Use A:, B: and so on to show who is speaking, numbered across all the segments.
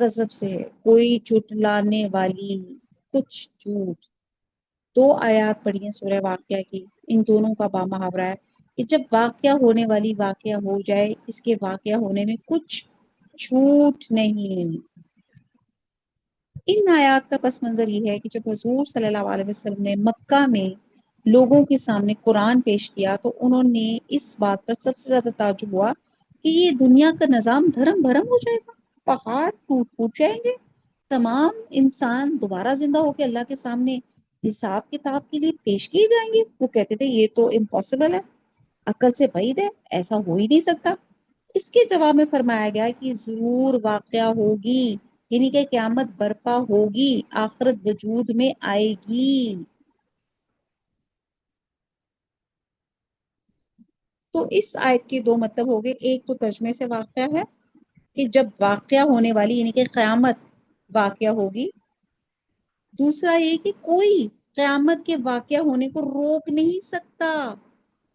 A: کذب سے ہے، کوئی جھٹلانے والی، کچھ جھوٹ۔ دو آیات پڑھی ہیں سورہ واقعہ کی، ان دونوں کا با محاورہ ہے کہ جب واقعہ ہونے والی واقعہ ہو جائے، اس کے واقعہ ہونے میں کچھ جھوٹ نہیں۔ ان آیات کا پس منظر یہ ہے کہ جب حضور صلی اللہ علیہ وسلم نے مکہ میں لوگوں کے سامنے قرآن پیش کیا تو انہوں نے اس بات پر سب سے زیادہ تعجب ہوا کہ یہ دنیا کا نظام دھرم بھرم ہو جائے گا، پہاڑ ٹوٹ پھوٹ جائیں گے، تمام انسان دوبارہ زندہ ہو کے اللہ کے سامنے حساب کتاب کے لیے پیش کیے جائیں گے۔ وہ کہتے تھے یہ تو امپاسبل ہے، عقل سے بعید ہے، ایسا ہو ہی نہیں سکتا۔ اس کے جواب میں فرمایا گیا کہ ضرور واقعہ ہوگی، یعنی کہ قیامت برپا ہوگی، آخرت وجود میں آئے گی۔ تو اس آیت کے دو مطلب ہو گئے، ایک تو ترجمے سے واقعہ ہے کہ جب واقعہ ہونے والی یعنی کہ قیامت واقعہ ہوگی، دوسرا یہ کہ کوئی قیامت کے واقعہ ہونے کو روک نہیں سکتا،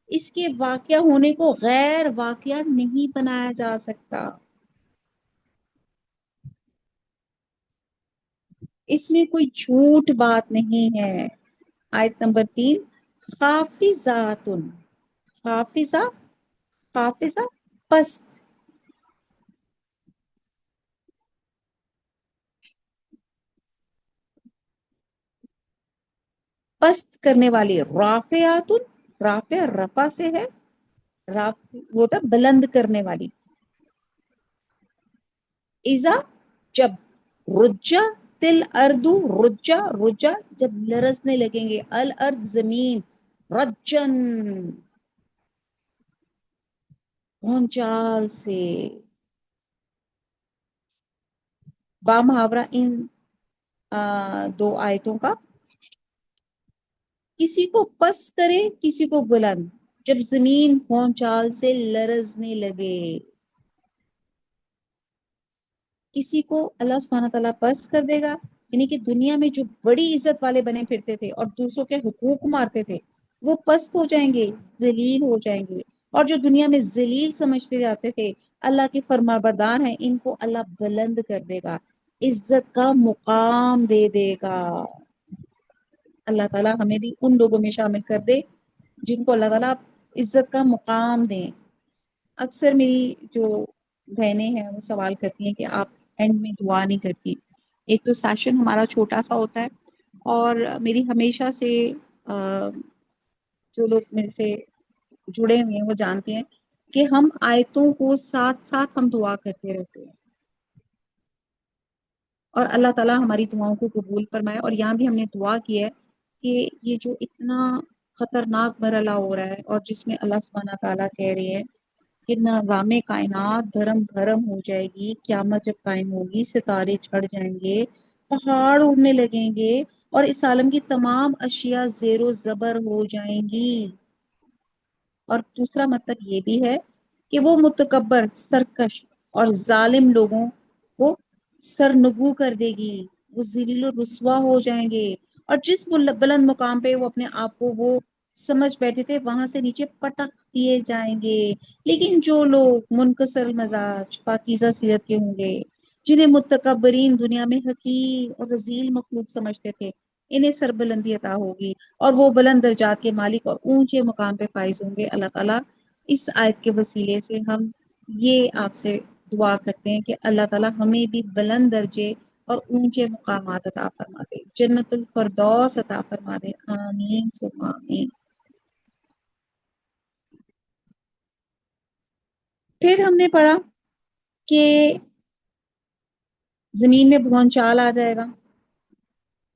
A: اس کے واقعہ ہونے کو غیر واقعہ نہیں بنایا جا سکتا۔ اس میں کوئی جھوٹ بات نہیں ہے۔ آیت نمبر 3، خافضاتن، خافضہ، خافضہ پست، پست کرنے والی، رافعاتن، رافع رفع سے ہے، وہ تھا بلند کرنے والی، ایزا جب، رجا تل اردو، رجا رجا جب لرزنے لگیں گے، الارض زمین، رجن بھونچال سے۔ با محاورہ ان دو آیتوں کا، کسی کو پس کرے کسی کو بلند، جب زمین بھونچال سے لرزنے لگے، کسی کو اللہ سبحانہ تعالیٰ پس کر دے گا، یعنی کہ دنیا میں جو بڑی عزت والے بنے پھرتے تھے اور دوسروں کے حقوق مارتے تھے وہ پست ہو جائیں گے، ذلیل ہو جائیں گے، اور جو دنیا میں ذلیل سمجھتے جاتے تھے، اللہ کے فرما بردار ہیں، ان کو اللہ بلند کر دے گا، عزت کا مقام دے دے گا۔ اللہ تعالیٰ ہمیں بھی ان لوگوں میں شامل کر دے جن کو اللہ تعالیٰ عزت کا مقام دیں۔ اکثر میری جو بہنیں ہیں وہ سوال کرتی ہیں کہ آپ اینڈ میں دعا نہیں کرتی۔ ایک تو سیشن ہمارا چھوٹا سا ہوتا ہے، اور میری ہمیشہ سے جو لوگ میرے سے جڑے ہوئے ہیں وہ جانتے ہیں کہ ہم آیتوں کو ساتھ ساتھ ہم دعا کرتے رہتے ہیں، اور اللہ تعالیٰ ہماری دعاؤں کو قبول فرمائے۔ اور یہاں بھی ہم نے دعا کی ہے کہ یہ جو اتنا خطرناک مرحلہ ہو رہا ہے اور جس میں اللہ سبحانہ تعالیٰ کہہ رہے ہیں کہ نظام کائنات دھرم بھرم ہو جائے گی، قیامت جب قائم ہوگی، ستارے چھڑ جائیں گے، پہاڑ اڑنے لگیں گے، اور اس عالم کی تمام اشیاء زیر و زبر ہو جائیں گی۔ اور دوسرا مطلب یہ بھی ہے کہ وہ متکبر، سرکش اور ظالم لوگوں کو سرنگو کر دے گی، وہ ذلیل و رسوا ہو جائیں گے، اور جس بلند مقام پہ وہ اپنے آپ کو وہ سمجھ بیٹھے تھے وہاں سے نیچے پٹک دیے جائیں گے۔ لیکن جو لوگ منکسر مزاج، پاکیزہ سیرت کے ہوں گے، جنہیں متکبرین دنیا میں حقیر اور رذیل مخلوق سمجھتے تھے، انہیں سربلندی عطا ہوگی، اور وہ بلند درجات کے مالک اور اونچے مقام پہ فائز ہوں گے۔ اللہ تعالیٰ اس آیت کے وسیلے سے ہم یہ آپ سے دعا کرتے ہیں کہ اللہ تعالیٰ ہمیں بھی بلند درجے اور اونچے مقامات عطا فرما دے، جنت الفردوس عطا فرما دے، آمین ثم آمین۔ پھر ہم نے پڑھا کہ زمین میں بھونچال آ جائے گا،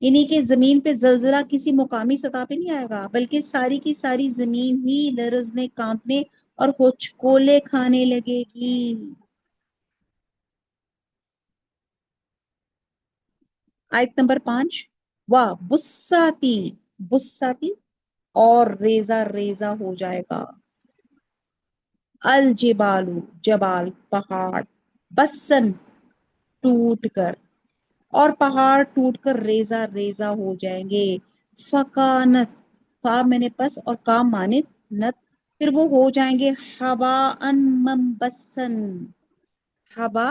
A: یعنی کہ زمین پہ زلزلہ کسی مقامی سطح پہ نہیں آئے گا، بلکہ ساری کی ساری زمین ہی لرزنے، کانپنے اور ہوچکولے کھانے لگے گی۔ آیت نمبر 5، واہ بساتی، بساتی اور ریزہ ریزہ ہو جائے گا، الجبالو جبال پہاڑ، بسن ٹوٹ کر، اور پہاڑ ٹوٹ کر ریزہ ریزہ ہو جائیں گے، فکانت، فا میں نے پس اور کام مانت نت، پھر وہ ہو جائیں گے ہوا ان منبسن، ہوا،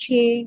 A: 6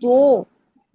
A: 2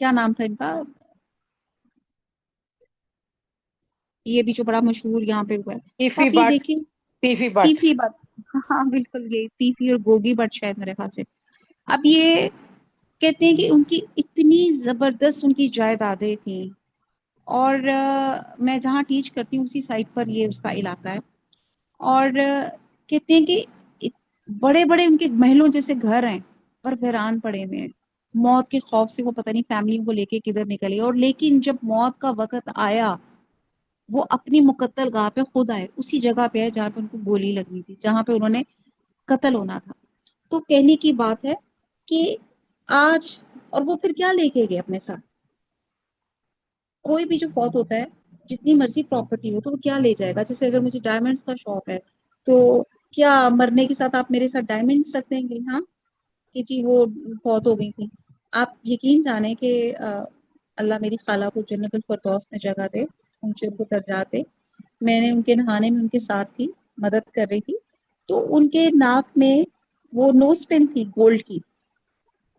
A: کیا نام تھا ان کا، یہ بھی جو بڑا مشہور یہاں پہ ہوا ہے. تو
B: ٹیفی
A: آپ یہ
B: بٹ.
A: دیکھیں
B: ٹیفی بٹ.
A: تیفی بٹ. ہاں بالکل یہ تیفی اور گوگی بٹ شاید میرے خیال سے. اب یہ کہتے ہیں کہ ان کی اتنی زبردست ان کی جائیدادیں تھیں، اور میں جہاں ٹیچ کرتی ہوں اسی سائٹ پر یہ اس کا علاقہ ہے. اور کہتے ہیں کہ بڑے بڑے ان کے محلوں جیسے گھر ہیں پر ویران پڑے ہوئے ہیں. موت کے خوف سے وہ پتہ نہیں فیملی کو لے کے کدھر نکلے، اور لیکن جب موت کا وقت آیا وہ اپنی مقتل گاہ پہ خود آئے، اسی جگہ پہ ہے جہاں پہ ان کو گولی لگنی تھی، جہاں پہ انہوں نے قتل ہونا تھا. تو کہنے کی بات ہے کہ آج، اور وہ پھر کیا لے کے گئے اپنے ساتھ؟ کوئی بھی جو فوت ہوتا ہے جتنی مرضی پراپرٹی ہو تو وہ کیا لے جائے گا؟ جیسے اگر مجھے ڈائمنڈز کا شوق ہے تو کیا مرنے کے ساتھ آپ میرے ساتھ ڈائمنڈز رکھ دیں گے؟ ہاں کہ جی وہ فوت ہو گئی تھی. آپ یقین جانیں کہ اللہ میری خالہ کو جنت الفردوس میں جگہ دے، اونچے ان کو درجات دے. میں نے ان کے نہانے میں ان کے ساتھ تھی، مدد کر رہی تھی، تو ان کے ناک میں وہ نوز پن تھی گولڈ کی.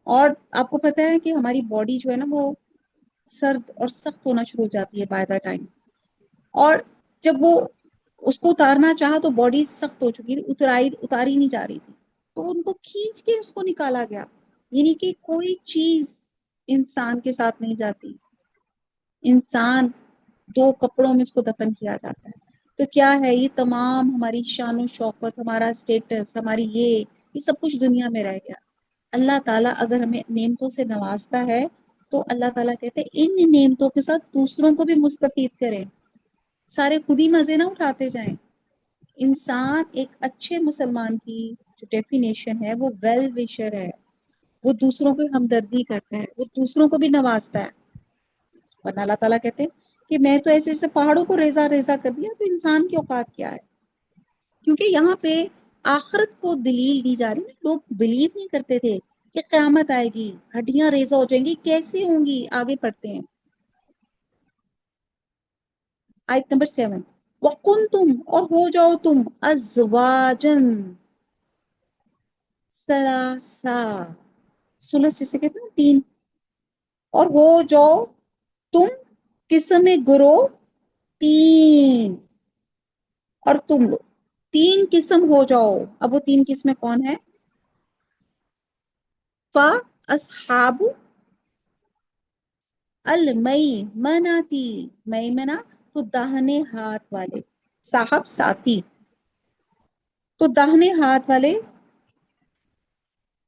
A: اور آپ کو پتا ہے کہ ہماری باڈی جو ہے نا وہ سرد اور سخت ہونا شروع ہو جاتی ہے بائی دا ٹائم. اور جب وہ اس کو اتارنا چاہا تو باڈی سخت ہو چکی تھی، اتاری نہیں جا رہی تھی، تو ان کو کھینچ کے اس کو نکالا گیا. یعنی کہ کوئی چیز انسان کے ساتھ نہیں جاتی، انسان دو کپڑوں میں اس کو دفن کیا جاتا ہے. تو کیا ہے یہ تمام ہماری شان و شوکت، ہمارا اسٹیٹس، ہماری یہ سب کچھ دنیا میں رہ گیا. اللہ تعالیٰ اگر ہمیں نعمتوں سے نوازتا ہے تو اللہ تعالیٰ کہتے ہیں ان نعمتوں کے ساتھ دوسروں کو بھی مستفید کریں، سارے خود ہی مزے نہ اٹھاتے جائیں. انسان ایک اچھے مسلمان کی جو ڈیفینیشن ہے وہ ویل وشر ہے، وہ دوسروں کو ہمدردی کرتا ہے، وہ دوسروں کو بھی نوازتا ہے. ورنہ اللہ تعالیٰ کہتے ہیں کہ میں تو ایسے ایسے پہاڑوں کو ریزہ ریزہ کر دیا، تو انسان کی اوقات کیا ہے؟ کیونکہ یہاں پہ آخرت کو دلیل دی جا رہی ہے. لوگ بلیو نہیں کرتے تھے کہ قیامت آئے گی، ہڈیاں ریزہ ہو جائیں گی، کیسے ہوں گی؟ آگے پڑھتے ہیں آیت نمبر 7. وَقُنْتُمْ، اور ہو جاؤ تم، ازواجن سلاسا، سلس جسے کہتے ہیں تین، اور ہو جاؤ تم قسم گروہ تین، اور تم لوگ تین قسم ہو جاؤ. اب وہ تین قسمیں کون ہیں؟ فَأَصْحَابُ الْمَيْمَنَةِ، میمنہ تو داہنے ہاتھ والے، صاحب ساتھی، تو داہنے ہاتھ والے.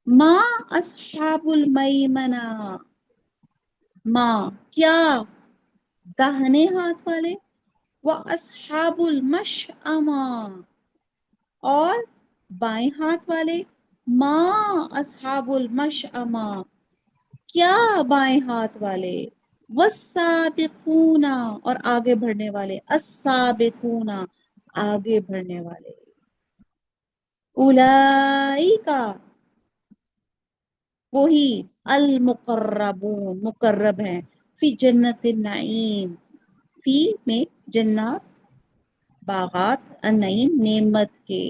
A: ما اصحاب المیمنہ، ما کیا، داہنے ہاتھ والے، وہ اصحاب المشأمہ، اور بائیں ہاتھ والے. ما اصحاب المشأمہ، کیا بائیں ہاتھ والے. والسابقون، اور آگے بڑھنے والے. السابقون، آگے بڑھنے والے. اولئک، وہی، المقربون، مقرب ہیں. فی جنت النعیم، فی میں جنات، باغات، النعیم نعمت کے.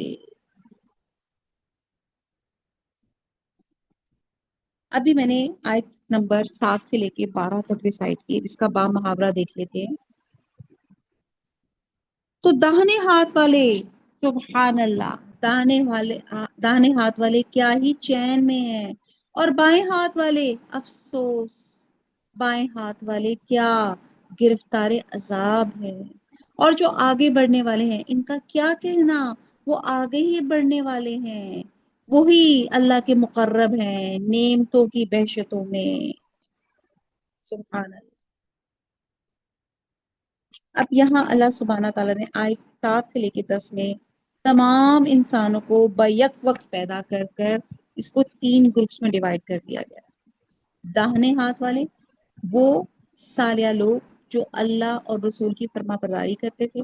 A: ابھی میں نے آیت نمبر 7 سے لے کے 12 تک ریسائٹ کی، اس کا با محاورہ دیکھ لیتے ہیں. تو داہنے ہاتھ والے، سبحان اللہ، داہنے ہاتھ والے کیا ہی چین میں ہیں، اور بائیں ہاتھ والے افسوس، بائیں ہاتھ والے کیا گرفتار عذاب ہے. اور جو آگے بڑھنے والے ہیں ان کا کیا کہنا، وہ آگے ہی بڑھنے والے ہیں، وہی اللہ کے مقرب ہیں نعمتوں کی بہشتوں میں. سبحان اللہ. اب یہاں اللہ سبحانہ تعالیٰ نے آیت 7 سے لے کے 10 میں تمام انسانوں کو بیک وقت پیدا کر کر اس کو 3 گروپس میں ڈیوائڈ کر دیا گیا. داہنے ہاتھ والے وہ صالح لوگ جو اللہ اور رسول کی فرما برداری کرتے تھے،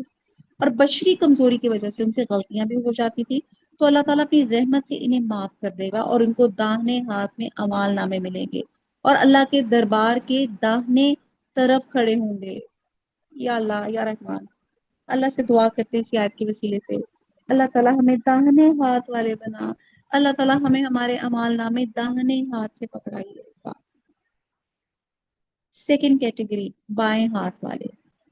A: اور بشری کمزوری کی وجہ سے ان سے غلطیاں بھی ہو جاتی تھی، تو اللہ تعالیٰ اپنی رحمت سے انہیں معاف کر دے گا اور ان کو داہنے ہاتھ میں اعمال نامے ملیں گے، اور اللہ کے دربار کے داہنے طرف کھڑے ہوں گے. یا اللہ یا رحمان، اللہ سے دعا کرتے اس آیت کے وسیلے سے اللہ تعالیٰ ہمیں داہنے ہاتھ والے بنا. اللہ تعالیٰ ہمیں ہمارے اعمال نامے داہنے ہاتھ سے پکڑائیے گا. سیکنڈ کیٹیگری بائیں ہاتھ والے،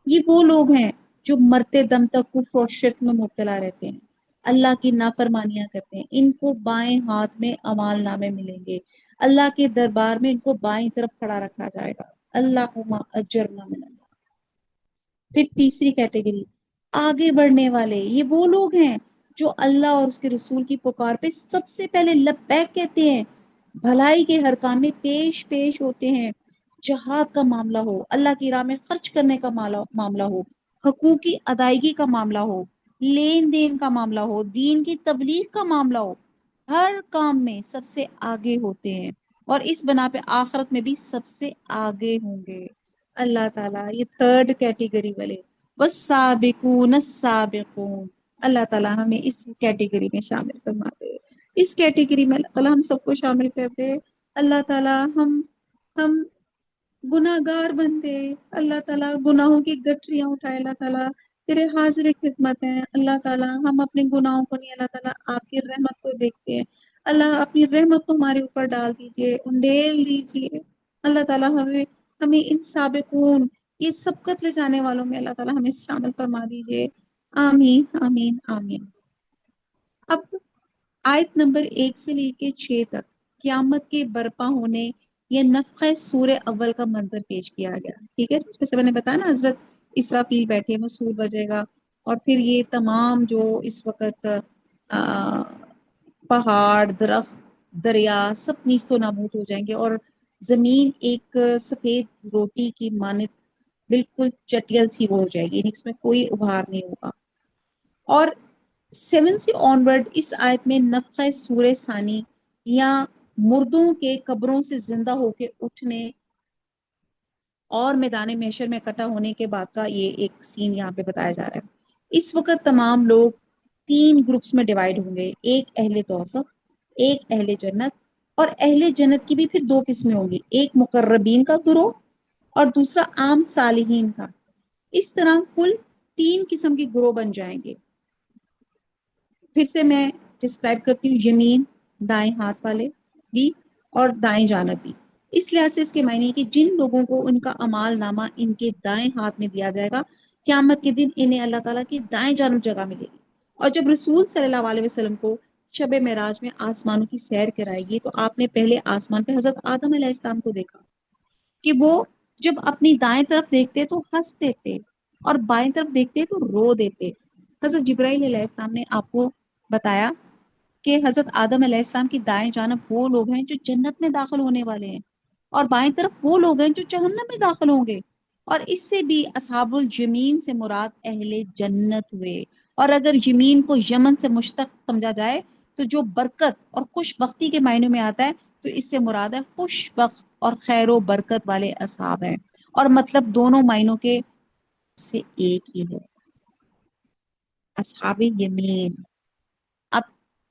A: یہ وہ لوگ ہیں جو مرتے دم تک کفر اور شرک میں مبتلا رہتے ہیں، اللہ کی نافرمانیاں کرتے ہیں، ان کو بائیں ہاتھ میں اعمال نامے ملیں گے، اللہ کے دربار میں ان کو بائیں طرف کھڑا رکھا جائے گا، اللہم اجرنا من اللہ۔ پھر تیسری کیٹیگری آگے بڑھنے والے، یہ وہ لوگ ہیں جو اللہ اور اس کے رسول کی پکار پہ سب سے پہلے لبیک کہتے ہیں، بھلائی کے ہر کام میں پیش پیش ہوتے ہیں، جہاد کا معاملہ ہو، اللہ کی راہ میں خرچ کرنے کا معاملہ ہو، حقوق کی ادائیگی کا معاملہ ہو، لین دین کا معاملہ ہو، دین کی تبلیغ کا معاملہ ہو، ہر کام میں سب سے آگے ہوتے ہیں، اور اس بنا پہ آخرت میں بھی سب سے آگے ہوں گے اللہ تعالیٰ۔ یہ تھرڈ کیٹیگری والے، بس سابقون السابقون، اللہ تعالیٰ ہمیں اس کیٹیگری میں شامل فرما دے، اس کیٹیگری میں اللہ تعالیٰ ہم سب کو شامل کر دے۔ اللہ تعالیٰ ہم گناہ گار بنتے، اللہ تعالیٰ گناہوں کی گٹریاں اٹھائے، اللہ تعالیٰ تیرے حاضر خدمت ہیں، اللہ تعالیٰ ہم اپنے گناہوں کو نہیں، اللہ تعالیٰ آپ کی رحمت کو دیکھتے ہیں، اللہ اپنی رحمت کو ہمارے اوپر ڈال دیجئے، انڈیل دیجئے، اللہ تعالیٰ ہمیں ان سابقون، یہ سبقت لے جانے والوں میں اللہ تعالیٰ ہمیں شامل فرما دیجئے، آمین آمین آمین۔ اب آیت نمبر 1 سے لے کے 6 تک قیامت کے برپا ہونے یا نفخہ سور اول کا منظر پیش کیا گیا، ٹھیک ہے، جیسے میں نے بتایا نا، حضرت اسرافیل بیٹھے، وہ سور بجے گا، اور پھر یہ تمام جو اس وقت پہاڑ، درخت، دریا سب نیست و نابود ہو جائیں گے، اور زمین ایک سفید روٹی کی مانند بالکل چٹیل سی وہ ہو جائے گی، یعنی اس میں کوئی ابھار نہیں ہوگا۔ اور 7 سے آنورڈ اس آیت میں نفخہ سور ثانی یا مردوں کے قبروں سے زندہ ہو کے اٹھنے اور میدان محشر میں اکٹھا ہونے کے بعد کا یہ ایک سین یہاں پہ بتایا جا رہا ہے۔ اس وقت تمام لوگ 3 گروپس میں ڈیوائیڈ ہوں گے، ایک اہل دوزخ، ایک اہل جنت، اور اہل جنت کی بھی پھر 2 قسمیں ہوں گی، ایک مقربین کا گروہ اور دوسرا عام صالحین کا، اس طرح کل 3 قسم کے گروہ بن جائیں گے۔ پھر سے میں ڈسکرائب کرتی ہوں، یمین دائیں ہاتھ والے بھی اور دائیں جانب بھی، اس لحاظ سے اس کے معنی ہے کہ جن لوگوں کو ان کا اعمال نامہ ان کے دائیں ہاتھ میں دیا جائے گا، قیامت کے دن انہیں اللہ تعالیٰ کی دائیں جانب جگہ ملے گی۔ اور جب رسول صلی اللہ علیہ وسلم کو شب معراج میں آسمانوں کی سیر کرائے گی تو آپ نے پہلے آسمان پہ حضرت آدم علیہ السلام کو دیکھا کہ وہ جب اپنی دائیں طرف دیکھتے تو ہنستے تھے اور بائیں طرف دیکھتے تو رو دیتے۔ حضرت جبرائیل علیہ السلام نے آپ کو بتایا کہ حضرت آدم علیہ السلام کی دائیں جانب وہ لوگ ہیں جو جنت میں داخل ہونے والے ہیں، اور بائیں طرف وہ لوگ ہیں جو جہنم میں داخل ہوں گے، اور اس سے بھی اصحاب الجمین سے مراد اہل جنت ہوئے۔ اور اگر یمین کو یمن سے مشتق سمجھا جائے تو جو برکت اور خوش بختی کے معنی میں آتا ہے تو اس سے مراد ہے خوش بخت اور خیر و برکت والے اصحاب ہیں، اور مطلب دونوں معنوں کے سے ایک ہی ہے، اصحاب یمین۔ اب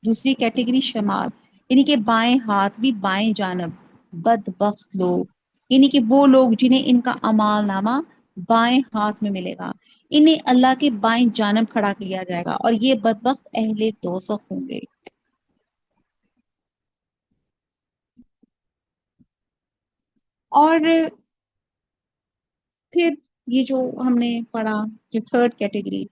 A: دوسری کیٹیگری شمال، یعنی کہ بائیں ہاتھ بھی بائیں جانب، بدبخت لوگ، یعنی کہ وہ لوگ جنہیں ان کا اعمال نامہ بائیں ہاتھ میں ملے گا، انہیں اللہ کے بائیں جانب کھڑا کیا جائے گا، اور یہ بدبخت اہل دوزخ ہوں گے۔ اور پھر یہ جو ہم نے پڑھا، جو تھرڈ کیٹیگری،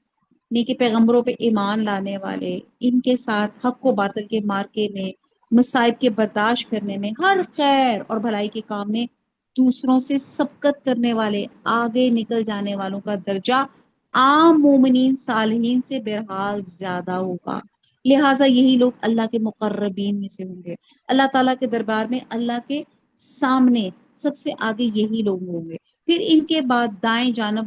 A: نیکی پیغمبروں پہ ایمان لانے والے، ان کے ساتھ حق و باطل کے مارکے میں، مصائب کے برداشت کرنے میں، ہر خیر اور بھلائی کے کام میں دوسروں سے سبقت کرنے والے، آگے نکل جانے والوں کا درجہ عام مومنین صالحین سے بہرحال زیادہ ہوگا، لہٰذا یہی لوگ اللہ کے مقربین میں سے ہوں گے، اللہ تعالیٰ کے دربار میں اللہ کے سامنے سب سے آگے یہی لوگ ہوں گے۔ پھر ان کے بعد دائیں جانب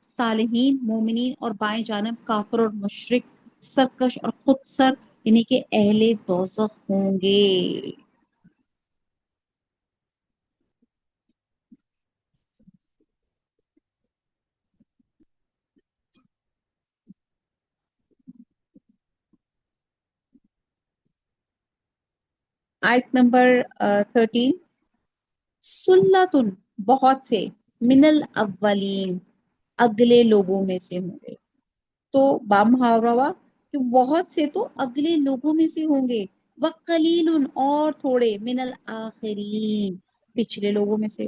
A: صالحین مومنین، اور بائیں جانب کافر اور مشرک، سرکش اور خود سر، یعنی کہ اہل دوزخ ہوں گے۔ آیت نمبر 13، سلتن بہت سے، من الاولین اگلے لوگوں میں سے ہوں گے، تو بامحاورہ ہوا کہ بہت سے تو اگلے لوگوں میں سے ہوں گے، وقلیل اور تھوڑے، من الآخرین پچھلے لوگوں میں سے،